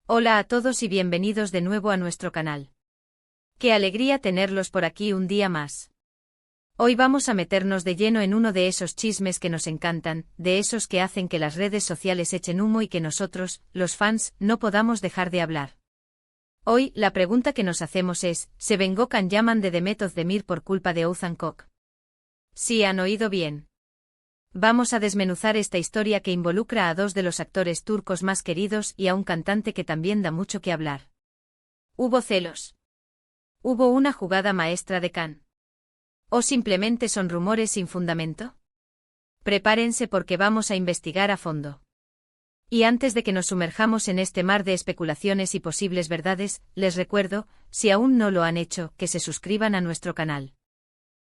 Hola a todos y bienvenidos de nuevo a nuestro canal. Qué alegría tenerlos por aquí un día más. Hoy vamos a meternos de lleno en uno de esos chismes que nos encantan, de esos que hacen que las redes sociales echen humo y que nosotros, los fans, no podamos dejar de hablar. Hoy, la pregunta que nos hacemos es, ¿se vengó Can Yaman de Demet Özdemir por culpa de Oğuzhan Koç? Sí, han oído bien. Vamos a desmenuzar esta historia que involucra a dos de los actores turcos más queridos y a un cantante que también da mucho que hablar. ¿Hubo celos? ¿Hubo una jugada maestra de Can? ¿O simplemente son rumores sin fundamento? Prepárense porque vamos a investigar a fondo. Y antes de que nos sumerjamos en este mar de especulaciones y posibles verdades, les recuerdo, si aún no lo han hecho, que se suscriban a nuestro canal.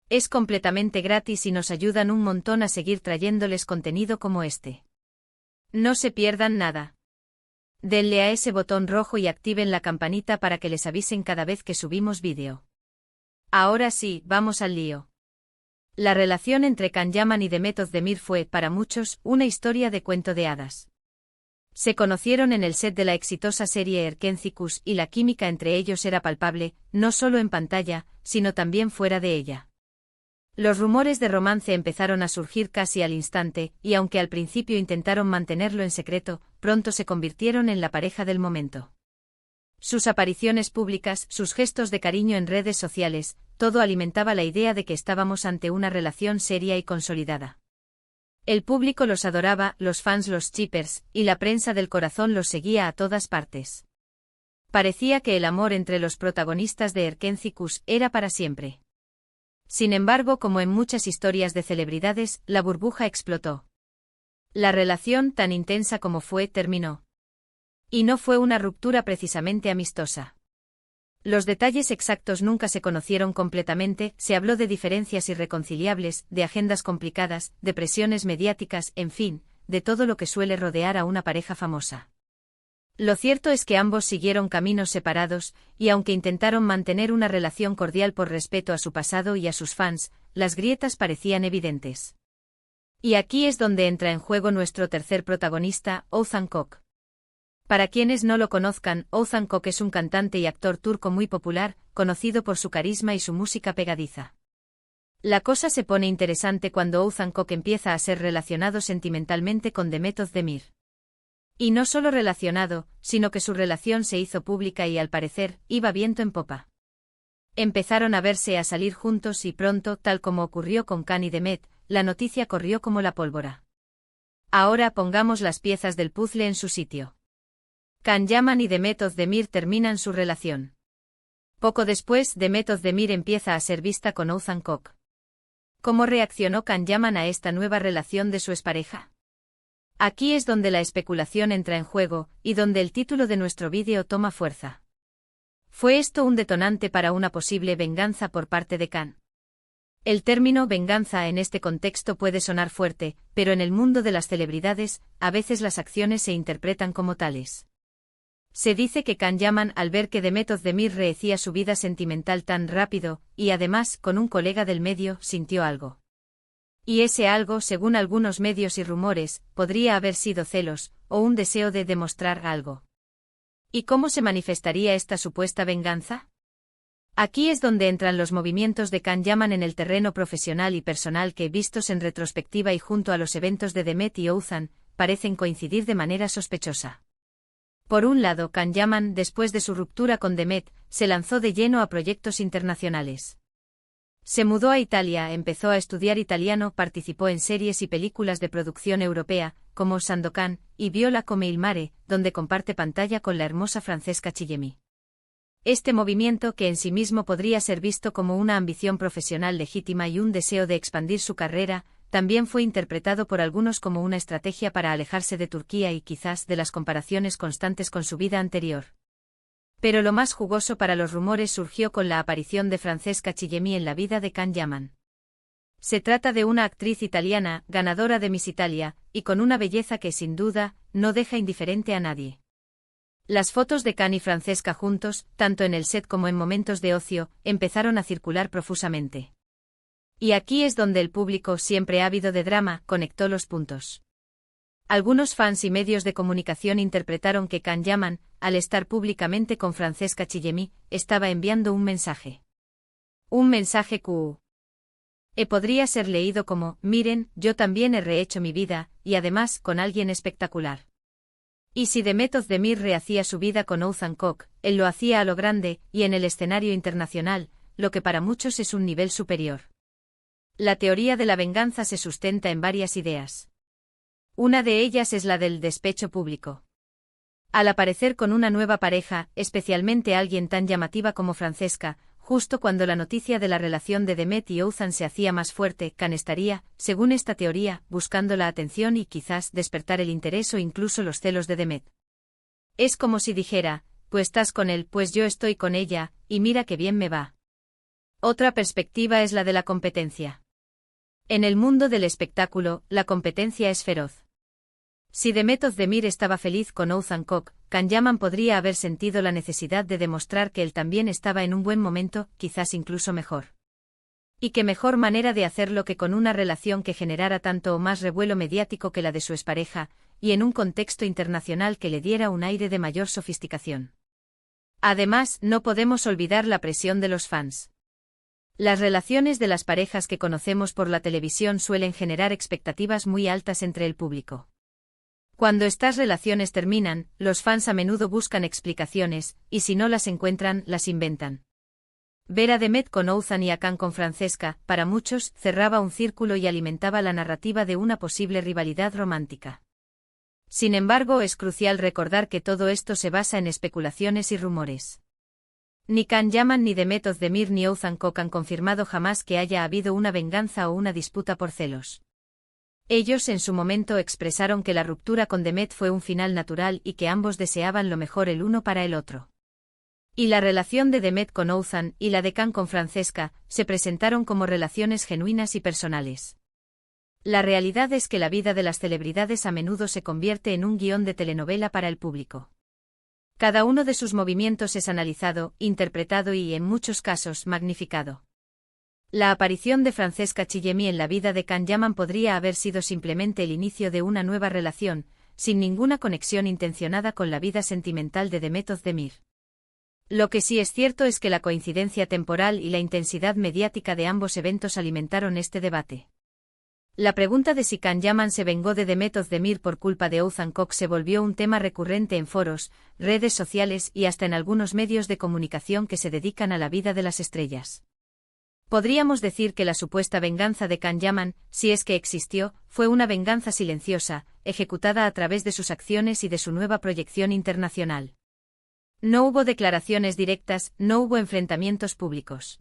Es completamente gratis y nos ayudan un montón a seguir trayéndoles contenido como este. No se pierdan nada. Denle a ese botón rojo y activen la campanita para que les avisen cada vez que subimos vídeo. Ahora sí, vamos al lío. La relación entre Can Yaman y Demet Özdemir fue, para muchos, una historia de cuento de hadas. Se conocieron en el set de la exitosa serie Erkenci y la química entre ellos era palpable, no solo en pantalla, sino también fuera de ella. Los rumores de romance empezaron a surgir casi al instante, y aunque al principio intentaron mantenerlo en secreto, pronto se convirtieron en la pareja del momento. Sus apariciones públicas, sus gestos de cariño en redes sociales, todo alimentaba la idea de que estábamos ante una relación seria y consolidada. El público los adoraba, los fans los shippers, y la prensa del corazón los seguía a todas partes. Parecía que el amor entre los protagonistas de Erkenci era para siempre. Sin embargo, como en muchas historias de celebridades, la burbuja explotó. La relación, tan intensa como fue, terminó. Y no fue una ruptura precisamente amistosa. Los detalles exactos nunca se conocieron completamente, se habló de diferencias irreconciliables, de agendas complicadas, de presiones mediáticas, en fin, de todo lo que suele rodear a una pareja famosa. Lo cierto es que ambos siguieron caminos separados, y aunque intentaron mantener una relación cordial por respeto a su pasado y a sus fans, las grietas parecían evidentes. Y aquí es donde entra en juego nuestro tercer protagonista, Oğuzhan Koç. Para quienes no lo conozcan, Oğuzhan Koç es un cantante y actor turco muy popular, conocido por su carisma y su música pegadiza. La cosa se pone interesante cuando Oğuzhan Koç empieza a ser relacionado sentimentalmente con Demet Özdemir. Y no solo relacionado, sino que su relación se hizo pública y al parecer, iba viento en popa. Empezaron a verse, a salir juntos y pronto, tal como ocurrió con Can y Demet, la noticia corrió como la pólvora. Ahora pongamos las piezas del puzzle en su sitio. Can Yaman y Demet Özdemir terminan su relación. Poco después, Demet Özdemir empieza a ser vista con Oğuzhan Koç. ¿Cómo reaccionó Can Yaman a esta nueva relación de su expareja? Aquí es donde la especulación entra en juego, y donde el título de nuestro vídeo toma fuerza. ¿Fue esto un detonante para una posible venganza por parte de Can? El término venganza en este contexto puede sonar fuerte, pero en el mundo de las celebridades, a veces las acciones se interpretan como tales. Se dice que Can Yaman, al ver que Demet Özdemir rehacía su vida sentimental tan rápido, y además con un colega del medio, sintió algo. Y ese algo, según algunos medios y rumores, podría haber sido celos, o un deseo de demostrar algo. ¿Y cómo se manifestaría esta supuesta venganza? Aquí es donde entran los movimientos de Can Yaman en el terreno profesional y personal que, vistos en retrospectiva y junto a los eventos de Demet y Oğuzhan, parecen coincidir de manera sospechosa. Por un lado, Can Yaman, después de su ruptura con Demet, se lanzó de lleno a proyectos internacionales. Se mudó a Italia, empezó a estudiar italiano, participó en series y películas de producción europea, como Sandokan, y Viola come il mare, donde comparte pantalla con la hermosa Francesca Chillemi. Este movimiento, que en sí mismo podría ser visto como una ambición profesional legítima y un deseo de expandir su carrera, también fue interpretado por algunos como una estrategia para alejarse de Turquía y quizás de las comparaciones constantes con su vida anterior. Pero lo más jugoso para los rumores surgió con la aparición de Francesca Chillemi en la vida de Can Yaman. Se trata de una actriz italiana, ganadora de Miss Italia, y con una belleza que sin duda, no deja indiferente a nadie. Las fotos de Can y Francesca juntos, tanto en el set como en momentos de ocio, empezaron a circular profusamente. Y aquí es donde el público, siempre ávido de drama, conectó los puntos. Algunos fans y medios de comunicación interpretaron que Can Yaman, al estar públicamente con Francesca Chillemi, estaba enviando un mensaje. Un mensaje que podría ser leído como: miren, yo también he rehecho mi vida, y además con alguien espectacular. Y si Demet Özdemir rehacía su vida con Oğuzhan Koç, él lo hacía a lo grande, y en el escenario internacional, lo que para muchos es un nivel superior. La teoría de la venganza se sustenta en varias ideas. Una de ellas es la del despecho público. Al aparecer con una nueva pareja, especialmente alguien tan llamativa como Francesca, justo cuando la noticia de la relación de Demet y Oğuzhan se hacía más fuerte, Can estaría, según esta teoría, buscando la atención y quizás despertar el interés o incluso los celos de Demet. Es como si dijera: pues estás con él, pues yo estoy con ella, y mira qué bien me va. Otra perspectiva es la de la competencia. En el mundo del espectáculo, la competencia es feroz. Si Demet Özdemir estaba feliz con Oğuzhan Koç, Can Yaman podría haber sentido la necesidad de demostrar que él también estaba en un buen momento, quizás incluso mejor. Y qué mejor manera de hacerlo que con una relación que generara tanto o más revuelo mediático que la de su expareja, y en un contexto internacional que le diera un aire de mayor sofisticación. Además, no podemos olvidar la presión de los fans. Las relaciones de las parejas que conocemos por la televisión suelen generar expectativas muy altas entre el público. Cuando estas relaciones terminan, los fans a menudo buscan explicaciones, y si no las encuentran, las inventan. Ver a Demet con Oğuzhan y a Can con Francesca, para muchos, cerraba un círculo y alimentaba la narrativa de una posible rivalidad romántica. Sin embargo, es crucial recordar que todo esto se basa en especulaciones y rumores. Ni Can Yaman ni Demet Özdemir ni Oğuzhan Koç han confirmado jamás que haya habido una venganza o una disputa por celos. Ellos en su momento expresaron que la ruptura con Demet fue un final natural y que ambos deseaban lo mejor el uno para el otro. Y la relación de Demet con Oğuzhan y la de Can con Francesca se presentaron como relaciones genuinas y personales. La realidad es que la vida de las celebridades a menudo se convierte en un guión de telenovela para el público. Cada uno de sus movimientos es analizado, interpretado y, en muchos casos, magnificado. La aparición de Francesca Chillemi en la vida de Can Yaman podría haber sido simplemente el inicio de una nueva relación, sin ninguna conexión intencionada con la vida sentimental de Demet Özdemir. Lo que sí es cierto es que la coincidencia temporal y la intensidad mediática de ambos eventos alimentaron este debate. La pregunta de si Can Yaman se vengó de Demet Özdemir por culpa de Oğuzhan Koç se volvió un tema recurrente en foros, redes sociales y hasta en algunos medios de comunicación que se dedican a la vida de las estrellas. Podríamos decir que la supuesta venganza de Can Yaman, si es que existió, fue una venganza silenciosa, ejecutada a través de sus acciones y de su nueva proyección internacional. No hubo declaraciones directas, no hubo enfrentamientos públicos.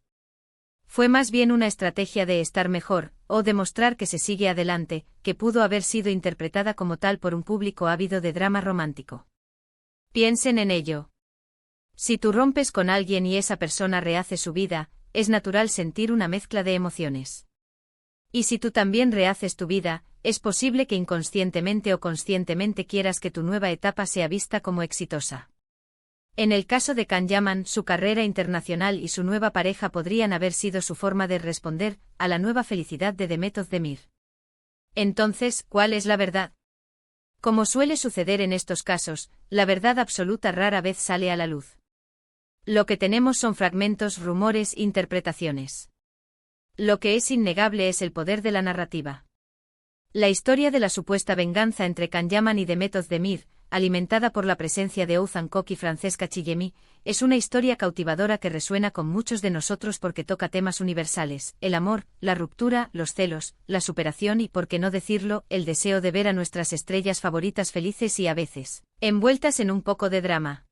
Fue más bien una estrategia de estar mejor, o demostrar que se sigue adelante, que pudo haber sido interpretada como tal por un público ávido de drama romántico. Piensen en ello. Si tú rompes con alguien y esa persona rehace su vida, es natural sentir una mezcla de emociones. Y si tú también rehaces tu vida, es posible que inconscientemente o conscientemente quieras que tu nueva etapa sea vista como exitosa. En el caso de Can Yaman, su carrera internacional y su nueva pareja podrían haber sido su forma de responder a la nueva felicidad de Demet Özdemir. Entonces, ¿cuál es la verdad? Como suele suceder en estos casos, la verdad absoluta rara vez sale a la luz. Lo que tenemos son fragmentos, rumores, interpretaciones. Lo que es innegable es el poder de la narrativa. La historia de la supuesta venganza entre Can Yaman y Demet Özdemir, alimentada por la presencia de Oğuzhan Koç y Francesca Chillemi, es una historia cautivadora que resuena con muchos de nosotros porque toca temas universales: el amor, la ruptura, los celos, la superación y, por qué no decirlo, el deseo de ver a nuestras estrellas favoritas felices y a veces, envueltas en un poco de drama.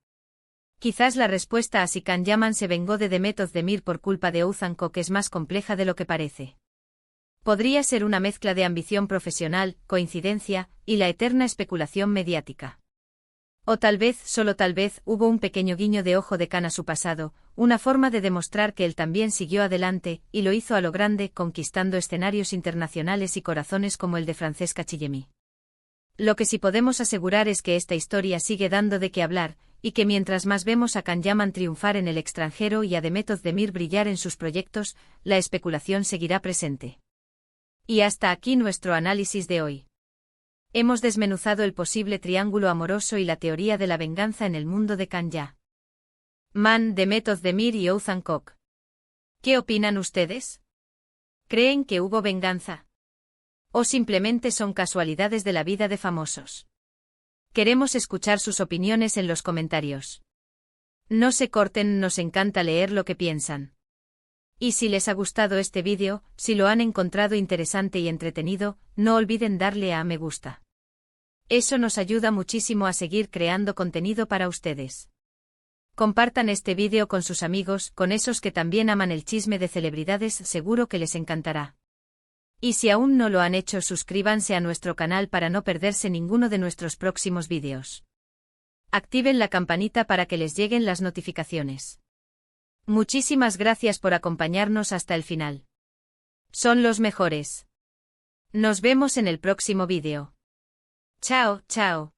Quizás la respuesta a si Can Yaman se vengó de Demet Özdemir por culpa de Oğuzhan Koç es más compleja de lo que parece. Podría ser una mezcla de ambición profesional, coincidencia, y la eterna especulación mediática. O tal vez, solo tal vez, hubo un pequeño guiño de ojo de Can a su pasado, una forma de demostrar que él también siguió adelante, y lo hizo a lo grande, conquistando escenarios internacionales y corazones como el de Francesca Chillemi. Lo que sí podemos asegurar es que esta historia sigue dando de qué hablar, y que mientras más vemos a Can Yaman triunfar en el extranjero y a Demet Özdemir brillar en sus proyectos, la especulación seguirá presente. Y hasta aquí nuestro análisis de hoy. Hemos desmenuzado el posible triángulo amoroso y la teoría de la venganza en el mundo de Kanya. Man, Demetod Demir y Ouzhan Kok. ¿Qué opinan ustedes? ¿Creen que hubo venganza? ¿O simplemente son casualidades de la vida de famosos? Queremos escuchar sus opiniones en los comentarios. No se corten, nos encanta leer lo que piensan. Y si les ha gustado este vídeo, si lo han encontrado interesante y entretenido, no olviden darle a me gusta. Eso nos ayuda muchísimo a seguir creando contenido para ustedes. Compartan este vídeo con sus amigos, con esos que también aman el chisme de celebridades, seguro que les encantará. Y si aún no lo han hecho, suscríbanse a nuestro canal para no perderse ninguno de nuestros próximos vídeos. Activen la campanita para que les lleguen las notificaciones. Muchísimas gracias por acompañarnos hasta el final. Son los mejores. Nos vemos en el próximo vídeo. Chao, chao.